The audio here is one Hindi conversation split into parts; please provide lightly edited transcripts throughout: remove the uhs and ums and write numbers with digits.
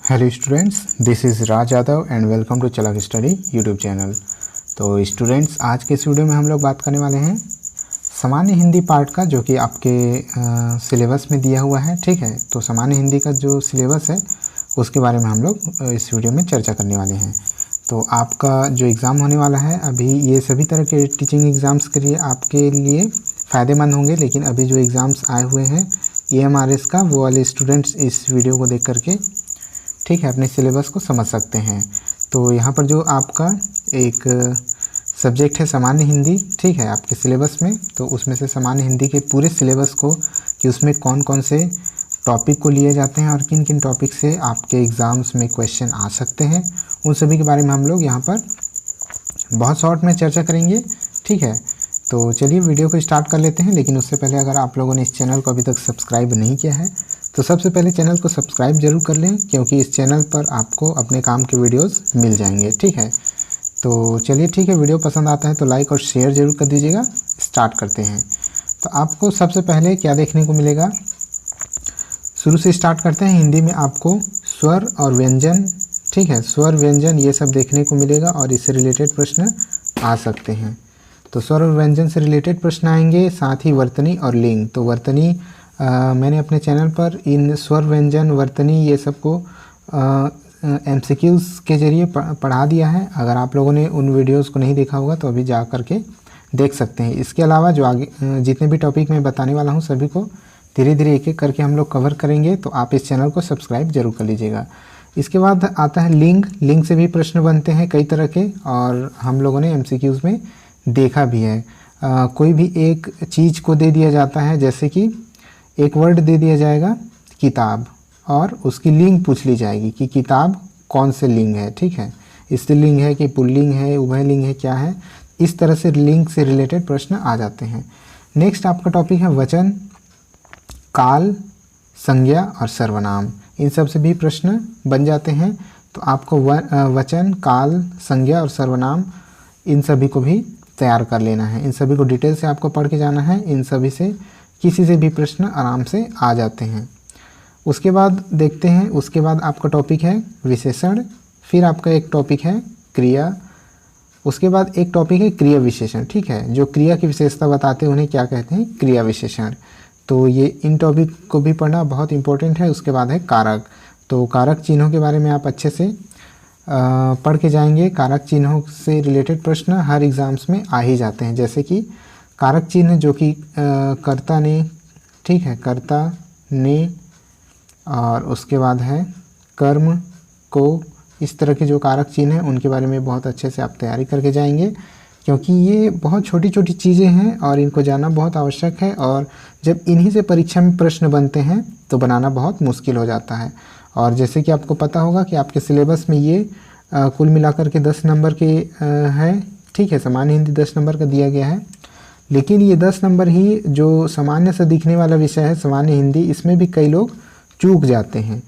Hello students, this is Raj Yadav and welcome to Chalak study YouTube channel. तो स्टूडेंट्स, आज के इस वीडियो में हम लोग बात करने वाले हैं सामान्य हिंदी पार्ट का, जो कि आपके सिलेबस में दिया हुआ है। ठीक है, तो सामान्य हिंदी का जो सिलेबस है उसके बारे में हम लोग इस वीडियो में चर्चा करने वाले हैं। तो आपका जो एग्ज़ाम होने वाला है अभी, ये सभी तरह के टीचिंग एग्ज़ाम्स के लिए आपके लिए फ़ायदेमंद होंगे। लेकिन अभी जो एग्ज़ाम्स आए हुए हैं EMRS का, वो वाले स्टूडेंट्स इस वीडियो को देख करके ठीक है अपने सिलेबस को समझ सकते हैं। तो यहाँ पर जो आपका एक सब्जेक्ट है सामान्य हिंदी, ठीक है, आपके सिलेबस में, तो उसमें से सामान्य हिंदी के पूरे सिलेबस को कि उसमें कौन कौन से टॉपिक को लिए जाते हैं और किन किन टॉपिक से आपके एग्ज़ाम्स में क्वेश्चन आ सकते हैं, उन सभी के बारे में हम लोग यहाँ पर बहुत शॉर्ट में चर्चा करेंगे। ठीक है, तो चलिए वीडियो को स्टार्ट कर लेते हैं। लेकिन उससे पहले अगर आप लोगों ने इस चैनल को अभी तक सब्सक्राइब नहीं किया है तो सबसे पहले चैनल को सब्सक्राइब जरूर कर लें, क्योंकि इस चैनल पर आपको अपने काम के वीडियोस मिल जाएंगे। ठीक है, तो चलिए ठीक है, वीडियो पसंद आता है तो लाइक और शेयर जरूर कर दीजिएगा। स्टार्ट करते हैं। तो आपको सबसे पहले क्या देखने को मिलेगा, शुरू से स्टार्ट करते हैं। हिंदी में आपको स्वर और व्यंजन, ठीक है, स्वर व्यंजन ये सब देखने को मिलेगा और इससे रिलेटेड प्रश्न आ सकते हैं। तो स्वर और व्यंजन से रिलेटेड प्रश्न आएंगे, साथ ही वर्तनी और लिंग। तो वर्तनी मैंने अपने चैनल पर इन स्वर व्यंजन वर्तनी ये सबको MCQs के ज़रिए पढ़ा दिया है। अगर आप लोगों ने उन वीडियोस को नहीं देखा होगा तो अभी जा करके देख सकते हैं। इसके अलावा जो आगे जितने भी टॉपिक मैं बताने वाला हूँ सभी को धीरे धीरे एक एक करके हम लोग कवर करेंगे। तो आप इस चैनल को सब्सक्राइब जरूर कर लीजिएगा। इसके बाद आता है लिंग। लिंग से भी प्रश्न बनते हैं कई तरह के, और हम लोगों ने MCQs में देखा भी है। कोई भी एक चीज़ को दे दिया जाता है, जैसे कि एक वर्ड दे दिया जाएगा किताब, और उसकी लिंग पूछ ली जाएगी कि किताब कौन से लिंग है। ठीक है, स्त्रीलिंग है कि पुल्लिंग है, उभयलिंग है, क्या है। इस तरह से लिंग से रिलेटेड प्रश्न आ जाते हैं। नेक्स्ट आपका टॉपिक है वचन, काल, संज्ञा और सर्वनाम। इन सब से भी प्रश्न बन जाते हैं। तो आपको वचन, काल, संज्ञा और सर्वनाम इन सभी को भी तैयार कर लेना है। इन सभी को डिटेल से आपको पढ़ के जाना है। इन सभी से किसी से भी प्रश्न आराम से आ जाते हैं। उसके बाद देखते हैं, उसके बाद आपका टॉपिक है विशेषण, फिर आपका एक टॉपिक है क्रिया, उसके बाद एक टॉपिक है क्रिया विशेषण। ठीक है, जो क्रिया की विशेषता बताते हैं उन्हें क्या कहते हैं, क्रिया विशेषण। तो ये इन टॉपिक को भी पढ़ना बहुत इंपॉर्टेंट है। उसके बाद है कारक। तो कारक चिन्हों के बारे में आप अच्छे से पढ़ के जाएंगे। कारक चिन्हों से रिलेटेड प्रश्न हर एग्ज़ाम्स में आ ही जाते हैं, जैसे कि कारक चिन्ह जो कि कर्ता ने, ठीक है, कर्ता ने, और उसके बाद है कर्म को। इस तरह के जो कारक चिन्ह हैं उनके बारे में बहुत अच्छे से आप तैयारी करके जाएंगे, क्योंकि ये बहुत छोटी छोटी चीज़ें हैं और इनको जानना बहुत आवश्यक है। और जब इन्हीं से परीक्षा में प्रश्न बनते हैं तो बनाना बहुत मुश्किल हो जाता है। और जैसे कि आपको पता होगा कि आपके सिलेबस में ये कुल मिलाकर के 10 नंबर के है। ठीक है, सामान्य हिंदी 10 नंबर का दिया गया है, लेकिन ये 10 नंबर ही जो सामान्य से दिखने वाला विषय है सामान्य हिंदी, इसमें भी कई लोग चूक जाते हैं।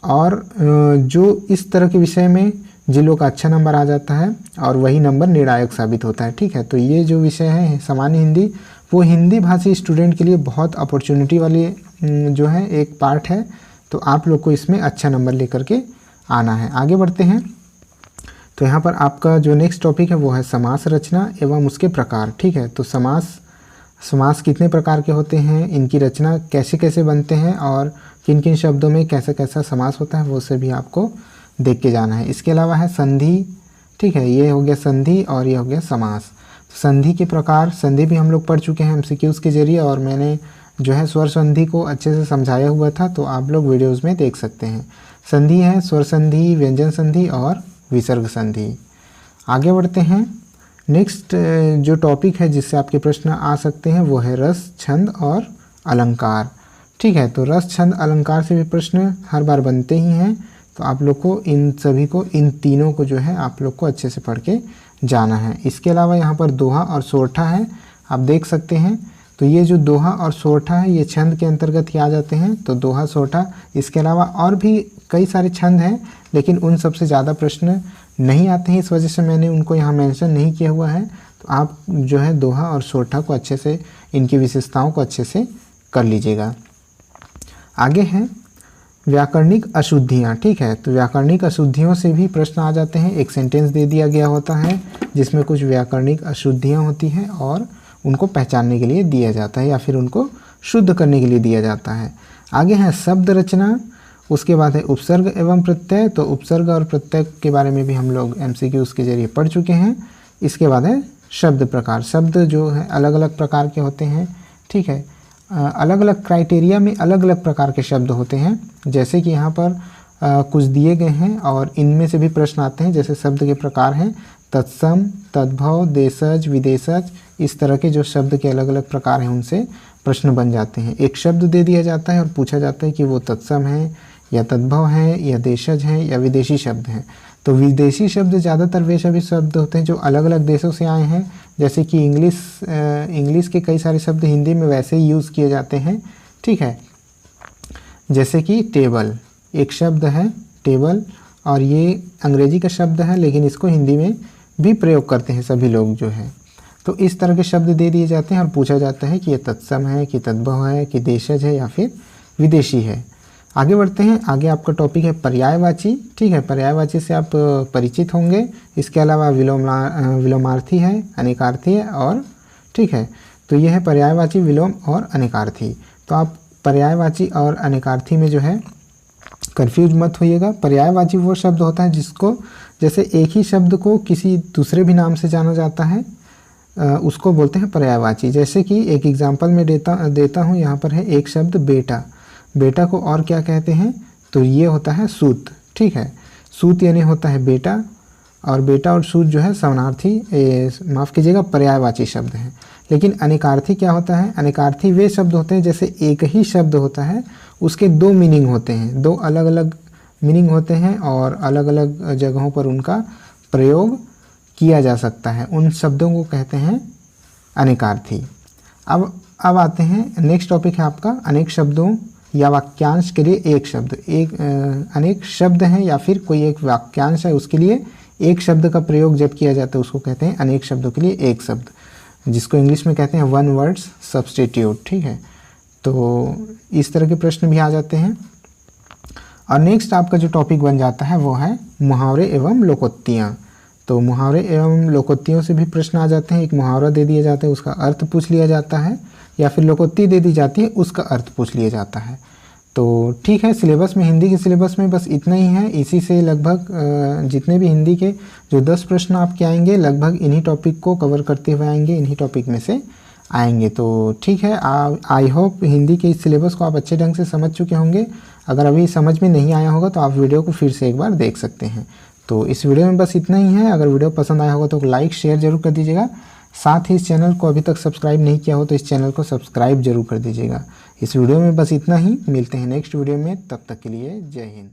और जो इस तरह के विषय में जिन लोग का अच्छा नंबर आ जाता है और वही नंबर निर्णायक साबित होता है। ठीक है, तो ये जो विषय है सामान्य हिंदी, वो हिंदी भाषी स्टूडेंट के लिए बहुत अपॉर्चुनिटी वाली जो है एक पार्ट है। तो आप लोग को इसमें अच्छा नंबर लेकर के आना है। आगे बढ़ते हैं। तो यहाँ पर आपका जो नेक्स्ट टॉपिक है वो है समास रचना एवं उसके प्रकार। ठीक है, तो समास कितने प्रकार के होते हैं, इनकी रचना कैसे कैसे बनते हैं और किन किन शब्दों में कैसा कैसा समास होता है, वो से भी आपको देख के जाना है। इसके अलावा है संधि। ठीक है, ये हो गया संधि और ये हो गया समास। संधि के प्रकार, संधि भी हम लोग पढ़ चुके हैं MCQs के जरिए, और मैंने जो है स्वर संधि को अच्छे से समझाया हुआ था, तो आप लोग वीडियोज़ में देख सकते हैं। संधि है स्वर संधि, व्यंजन संधि और विसर्ग संधि। आगे बढ़ते हैं। नेक्स्ट जो टॉपिक है जिससे आपके प्रश्न आ सकते हैं वो है रस, छंद और अलंकार। ठीक है, तो रस, छंद, अलंकार से भी प्रश्न हर बार बनते ही हैं। तो आप लोग को इन सभी को, इन तीनों को जो है आप लोग को अच्छे से पढ़ के जाना है। इसके अलावा यहाँ पर दोहा और सोरठा है, आप देख सकते हैं। तो ये जो दोहा और सोरठा है ये छंद के अंतर्गत ही आ जाते हैं। तो दोहा, सोरठा, इसके अलावा और भी कई सारे छंद हैं, लेकिन उन सबसे ज़्यादा प्रश्न नहीं आते हैं, इस वजह से मैंने उनको यहाँ मेंशन नहीं किया हुआ है। तो आप जो है दोहा और सोरठा को अच्छे से, इनकी विशेषताओं को अच्छे से कर लीजिएगा। आगे है व्याकरणिक अशुद्धियाँ, ठीक है। तो व्याकरणिक अशुद्धियों से भी प्रश्न आ जाते हैं। एक सेंटेंस दे दिया गया होता है जिसमें कुछ व्याकरणिक अशुद्धियाँ होती हैं और उनको पहचानने के लिए दिया जाता है या फिर उनको शुद्ध करने के लिए दिया जाता है। आगे है शब्द रचना, उसके बाद है उपसर्ग एवं प्रत्यय। तो उपसर्ग और प्रत्यय के बारे में भी हम लोग MCQs के जरिए पढ़ चुके हैं। इसके बाद है शब्द प्रकार। शब्द जो है अलग अलग प्रकार के होते हैं, ठीक है। अलग अलग क्राइटेरिया में अलग अलग प्रकार के शब्द होते हैं। जैसे कि यहाँ पर कुछ दिए गए हैं और इनमें से भी प्रश्न आते हैं। जैसे शब्द के प्रकार हैं तत्सम, तद्भव, देशज, विदेशज। इस तरह के जो शब्द के अलग अलग प्रकार हैं उनसे प्रश्न बन जाते हैं। एक शब्द दे दिया जाता है और पूछा जाता है कि वो तत्सम है या तद्भव है या देशज है या विदेशी शब्द हैं। तो विदेशी शब्द ज़्यादातर वे सभी शब्द होते हैं जो अलग अलग देशों से आए हैं। जैसे कि इंग्लिश के कई सारे शब्द हिंदी में वैसे ही यूज़ किए जाते हैं, ठीक है। जैसे कि टेबल, एक शब्द है टेबल, और ये अंग्रेजी का शब्द है लेकिन इसको हिंदी में भी प्रयोग करते हैं सभी लोग जो है। तो इस तरह के शब्द दे दिए जाते हैं और पूछा जाता है कि ये तत्सम है कि तद्भव है कि देशज है या फिर विदेशी है। आगे बढ़ते हैं। आगे आपका टॉपिक है पर्यायवाची, ठीक है। पर्यायवाची से आप परिचित होंगे। इसके अलावा विलोमार्थी है, अनेकार्थी है और, ठीक है। तो ये है पर्यायवाची, विलोम और अनेकार्थी। तो आप पर्यायवाची और अनेकार्थी में जो है कंफ्यूज मत होइएगा। पर्यायवाची वो शब्द होता है जिसको, जैसे एक ही शब्द को किसी दूसरे भी नाम से जाना जाता है, उसको बोलते हैं पर्यायवाची। जैसे कि एक एग्जांपल में देता हूँ। यहाँ पर है एक शब्द बेटा। बेटा को और क्या कहते हैं? तो ये होता है सूत, ठीक है। सूत यानी होता है बेटा, और बेटा और सूत जो है समानार्थी, माफ़ कीजिएगा, पर्यायवाची शब्द हैं। लेकिन अनेकार्थी क्या होता है? अनेकार्थी वे शब्द होते हैं जैसे एक ही शब्द होता है उसके दो मीनिंग होते हैं, दो अलग अलग मीनिंग होते हैं और अलग अलग जगहों पर उनका प्रयोग किया जा सकता है। उन शब्दों को कहते हैं अनेकार्थी। अब आते हैं, नेक्स्ट टॉपिक है आपका अनेक शब्दों या वाक्यांश के लिए एक शब्द। अनेक शब्द हैं या फिर कोई एक वाक्यांश है, उसके लिए एक शब्द का प्रयोग जब किया जाता है उसको कहते हैं अनेक शब्दों के लिए एक शब्द, जिसको इंग्लिश में कहते हैं वन वर्ड्स सब्स्टिट्यूट, ठीक है। तो इस तरह के प्रश्न भी आ जाते हैं। और नेक्स्ट आपका जो टॉपिक बन जाता है वो है मुहावरे एवं लोकोक्तियाँ। तो मुहावरे एवं लोकोक्तियों से भी प्रश्न आ जाते हैं। एक मुहावरा दे दिया जाता है, उसका अर्थ पूछ लिया जाता है, या फिर लोकोक्ति दे दी जाती है, उसका अर्थ पूछ लिया जाता है। तो ठीक है, सिलेबस में, हिंदी के सिलेबस में बस इतना ही है। इसी से लगभग जितने भी हिंदी के जो 10 प्रश्न आपके आएंगे लगभग इन्हीं टॉपिक को कवर करते हुए आएंगे, इन्हीं टॉपिक में से आएंगे। तो ठीक है, आई होप हिंदी के इस सिलेबस को आप अच्छे ढंग से समझ चुके होंगे। अगर अभी समझ में नहीं आया होगा तो आप वीडियो को फिर से एक बार देख सकते हैं। तो इस वीडियो में बस इतना ही है। अगर वीडियो पसंद आया होगा तो लाइक शेयर जरूर कर दीजिएगा। साथ ही इस चैनल को अभी तक सब्सक्राइब नहीं किया हो तो इस चैनल को सब्सक्राइब जरूर कर दीजिएगा। इस वीडियो में बस इतना ही, मिलते हैं नेक्स्ट वीडियो में, तब तक के लिए जय हिंद।